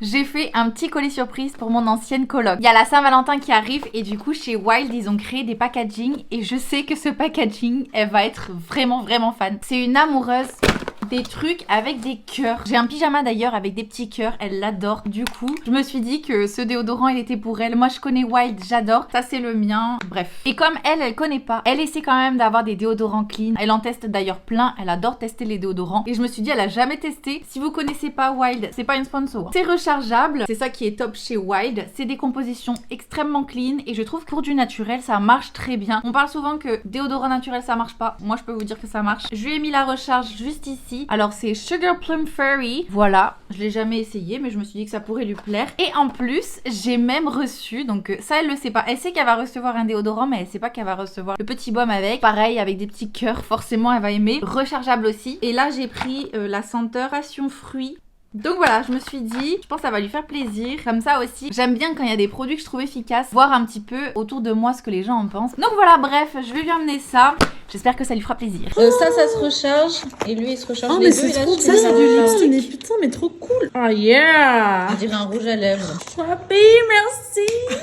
J'ai fait un petit colis surprise pour mon ancienne coloc. Il y a la Saint-Valentin qui arrive et du coup chez Wild ils ont créé des packaging et je sais que ce packaging elle va être vraiment fan. C'est une amoureuse des trucs avec des cœurs. J'ai un pyjama d'ailleurs avec des petits cœurs, elle l'adore. Du coup, je me suis dit que ce déodorant il était pour elle. Moi je connais Wild, j'adore. Ça c'est le mien. Bref. Et comme elle connaît pas, elle essaie quand même d'avoir des déodorants clean. Elle en teste d'ailleurs plein, elle adore tester les déodorants. Et je me suis dit elle a jamais testé. Si vous connaissez pas Wild, c'est pas une sponsor. C'est rechargeable, c'est ça qui est top chez Wild. C'est des compositions extrêmement clean et je trouve que pour du naturel ça marche très bien. On parle souvent que déodorant naturel ça marche pas. Moi je peux vous dire que ça marche. Je lui ai mis la recharge juste ici. Alors c'est Sugar Plum Fairy. Voilà, je l'ai jamais essayé mais je me suis dit que ça pourrait lui plaire. Et en plus, j'ai même reçu, donc ça elle le sait pas. Elle sait qu'elle va recevoir un déodorant mais elle sait pas qu'elle va recevoir le petit baume avec. Pareil avec des petits cœurs, forcément elle va aimer. Rechargeable aussi. Et là j'ai pris la senteur passion fruit. Donc voilà, je me suis dit, je pense que ça va lui faire plaisir. Comme ça aussi, j'aime bien quand il y a des produits que je trouve efficaces, voir un petit peu autour de moi ce que les gens en pensent. Donc voilà, bref, je vais lui amener ça. J'espère que ça lui fera plaisir. Ça se recharge. Et lui, il se recharge Oh, les mais deux. c'est Et là, trop je ça, fais c'est la du recharge. lipstick. Mais putain, mais trop cool. Oh yeah. On dirait un rouge à lèvres. Happy, merci.